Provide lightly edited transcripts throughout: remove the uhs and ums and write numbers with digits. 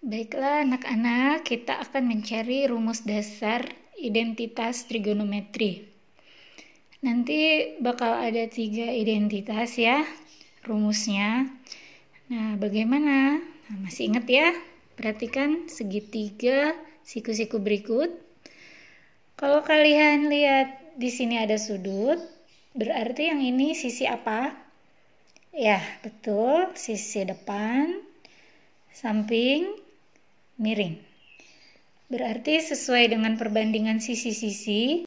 Baiklah anak-anak, kita akan mencari rumus dasar identitas trigonometri. Nanti bakal ada 3 identitas ya rumusnya. Nah, bagaimana? Nah, masih ingat ya? Perhatikan segitiga siku-siku berikut. Kalau kalian lihat di sini ada sudut, berarti yang ini sisi apa? Ya, betul, sisi depan, samping, miring. Berarti sesuai dengan perbandingan sisi-sisi,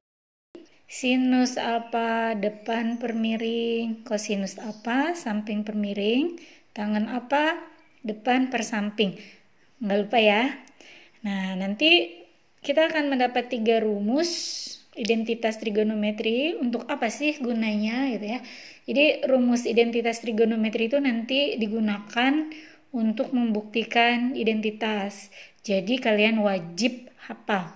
sinus apa depan per miring, kosinus apa samping per miring, tangen apa depan per samping. Nggak lupa ya. Nah, nanti kita akan mendapat 3 rumus identitas trigonometri. Untuk apa sih gunanya gitu ya. Jadi rumus identitas trigonometri itu nanti digunakan untuk membuktikan identitas. Jadi kalian wajib hafal.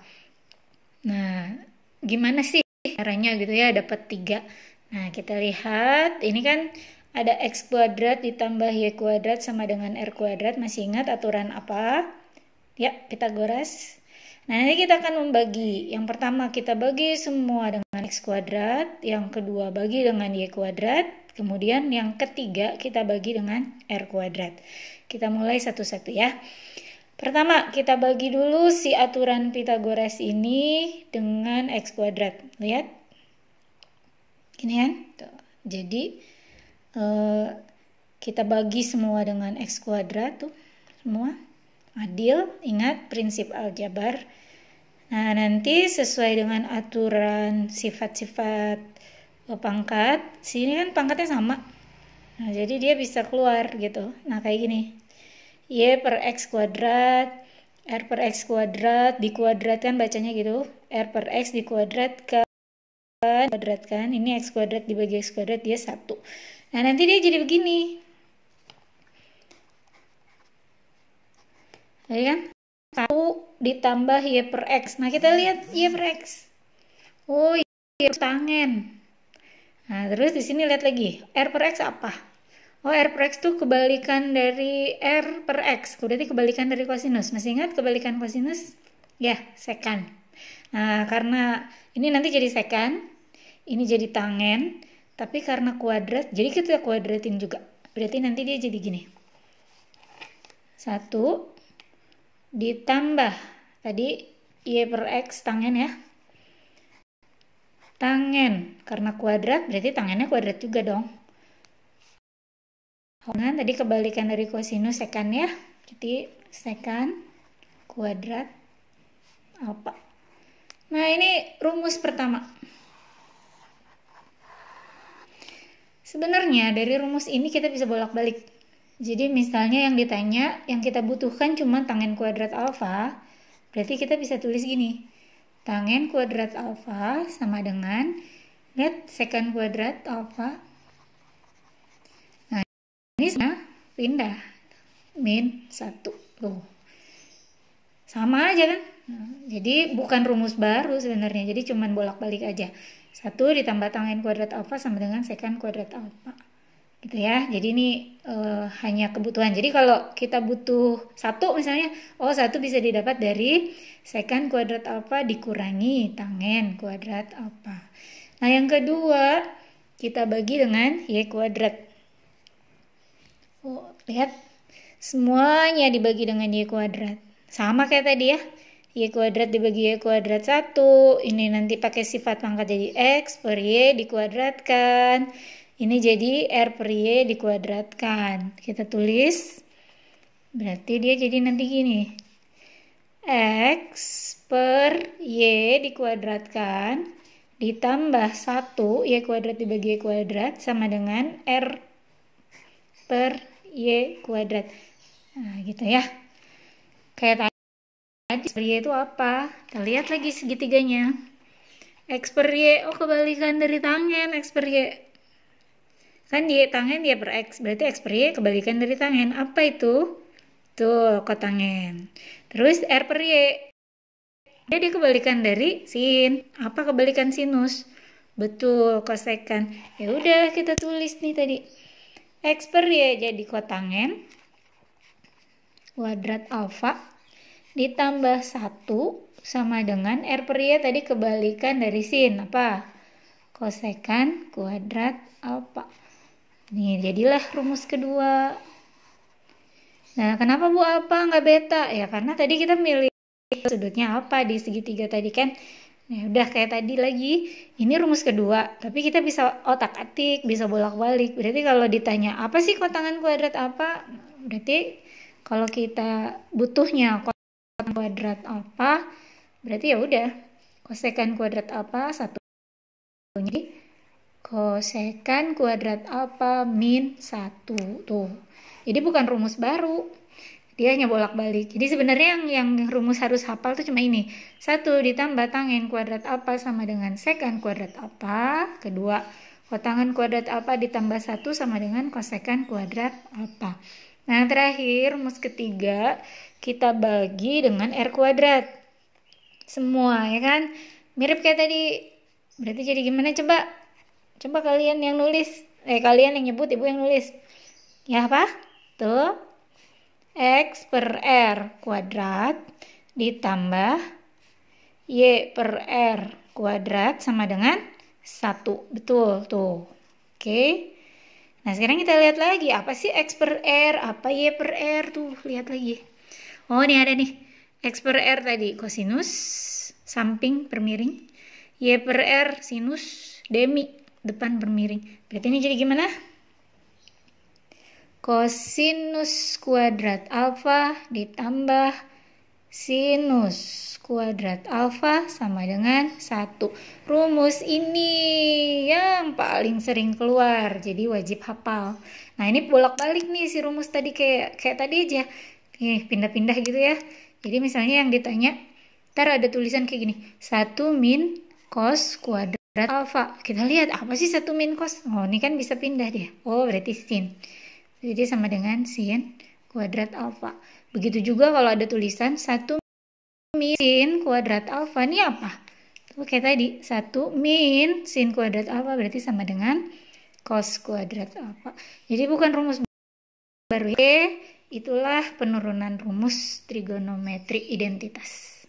Nah, gimana sih caranya gitu ya dapat 3? Nah, kita lihat ini kan ada x kuadrat ditambah y kuadrat sama dengan r kuadrat. Masih ingat aturan apa? Ya, Pythagoras. Nah, nanti kita akan membagi. Yang pertama kita bagi semua dengan x kuadrat, yang kedua bagi dengan y kuadrat, kemudian yang ketiga kita bagi dengan r kuadrat. Kita mulai satu-satu ya. Pertama, kita bagi dulu si aturan Pythagoras ini dengan x kuadrat. Lihat. Gini kan? Tuh. Jadi, kita bagi semua dengan x kuadrat tuh. Semua. Adil. Ingat prinsip aljabar. Nah, nanti sesuai dengan aturan sifat-sifat pangkat. Sini kan pangkatnya sama. Nah, jadi dia bisa keluar gitu. Nah, kayak gini. Y per X kuadrat, R per X kuadrat, dikuadratkan bacanya gitu. R per X dikuadratkan, ini X kuadrat dibagi X kuadrat, dia 1. Nah, nanti dia jadi begini. Tadi kan? 1 ditambah Y per X. Nah, kita lihat Y per X. Oh, Y per tangen. Nah, terus di sini lihat lagi. R per X apa? Oh, R per X itu kebalikan dari R per X. Berarti kebalikan dari kosinus. Masih ingat kebalikan kosinus? Ya, sekan. Nah, karena ini nanti jadi sekan. Ini jadi tangen. Tapi karena kuadrat, jadi kita kuadratin juga. Berarti nanti dia jadi gini. 1 ditambah. Tadi Y per X tangen ya. Tangen, karena kuadrat berarti tangennya kuadrat juga dong. Nah, tadi kebalikan dari kosinus sekan ya. Jadi sekan kuadrat alfa. Nah, ini rumus pertama. Sebenarnya dari rumus ini kita bisa bolak-balik. Jadi misalnya yang ditanya, yang kita butuhkan cuma tangen kuadrat alfa, berarti kita bisa tulis gini. Tangen kuadrat alfa sama dengan, lihat sekan kuadrat alfa. Nah, ini sama pindah. Min 1. Tuh. Sama aja kan? Nah, jadi bukan rumus baru sebenarnya. Jadi cuman bolak-balik aja. 1 ditambah tangen kuadrat alfa sama dengan sekan kuadrat alfa. Gitu ya. Jadi ini hanya kebutuhan. Jadi kalau kita butuh 1 misalnya, 1 bisa didapat dari sekan kuadrat alfa dikurangi tangen kuadrat alfa. Nah, yang kedua kita bagi dengan y kuadrat. Lihat. Semuanya dibagi dengan y kuadrat. Sama kayak tadi ya. Y kuadrat dibagi y kuadrat 1. Ini nanti pakai sifat pangkat jadi x per y dikuadratkan. Ini jadi R per Y dikuadratkan. Kita tulis. Berarti dia jadi nanti gini. X per Y dikuadratkan. Ditambah 1. Y kuadrat dibagi Y kuadrat. Sama dengan R per Y kuadrat. Nah, gitu ya. Kayak tadi. X per Y itu apa? Kita lihat lagi segitiganya. X per Y. Oh, kebalikan dari tangen X per Y. Kan Y tangen Y per X, berarti X per Y kebalikan dari tangen. Apa itu? Tuh, kotangen. Terus R per Y. Jadi kebalikan dari sin. Apa kebalikan sinus? Betul, kosekan. Ya udah kita tulis nih tadi. X per Y jadi kotangen kuadrat alfa ditambah 1 sama dengan R per Y tadi kebalikan dari sin. Apa? Kosekan kuadrat alfa. Nih, jadilah rumus kedua. Nah, kenapa Bu alfa nggak beta? Ya, karena tadi kita milih sudutnya apa di segitiga tadi kan. Nah, udah kayak tadi lagi. Ini rumus kedua, tapi kita bisa otak-atik, bisa bolak-balik. Berarti kalau ditanya, apa sih kotangan kuadrat apa? Berarti kalau kita butuhnya kotangan kuadrat apa, berarti ya udah. Kosekan kuadrat apa 1. Jadi kosekan kuadrat alfa min 1 tuh. Jadi bukan rumus baru, dia hanya bolak-balik. Jadi sebenarnya yang rumus harus hafal tuh cuma ini. 1 ditambah tangen kuadrat alfa sama dengan sekan kuadrat alfa. Kedua, kotangan kuadrat alfa ditambah 1 sama dengan kosekan kuadrat alfa. Nah, terakhir rumus ketiga kita bagi dengan R kuadrat. Semua ya kan? Mirip kayak tadi. Berarti jadi gimana coba? Coba kalian yang nulis. Kalian yang nyebut, Ibu yang nulis. Ya apa? Tuh. X per R kuadrat ditambah Y per R kuadrat sama dengan 1. Betul tuh. Oke. Nah, sekarang kita lihat lagi. Apa sih X per R? Apa Y per R? Tuh, lihat lagi. Oh, ini ada nih. X per R tadi kosinus samping per miring. Y per R sinus demi depan per miring. Berarti ini jadi gimana? Kosinus kuadrat alfa ditambah sinus kuadrat alfa sama dengan 1. Rumus ini yang paling sering keluar, jadi wajib hafal. Nah, ini bolak-balik nih si rumus tadi kayak tadi aja. Pindah-pindah gitu ya. Jadi misalnya yang ditanya, ntar ada tulisan kayak gini, 1 min cos kuadrat alfa. Kita lihat apa sih 1 min cos? Oh, ini kan bisa pindah dia. Oh, berarti sin. Jadi sama dengan sin kuadrat alfa. Begitu juga kalau ada tulisan 1 min sin kuadrat alfa. Ini apa? Oke, tadi 1 min sin kuadrat alfa berarti sama dengan cos kuadrat alfa. Jadi bukan rumus baru. Itulah penurunan rumus trigonometri identitas.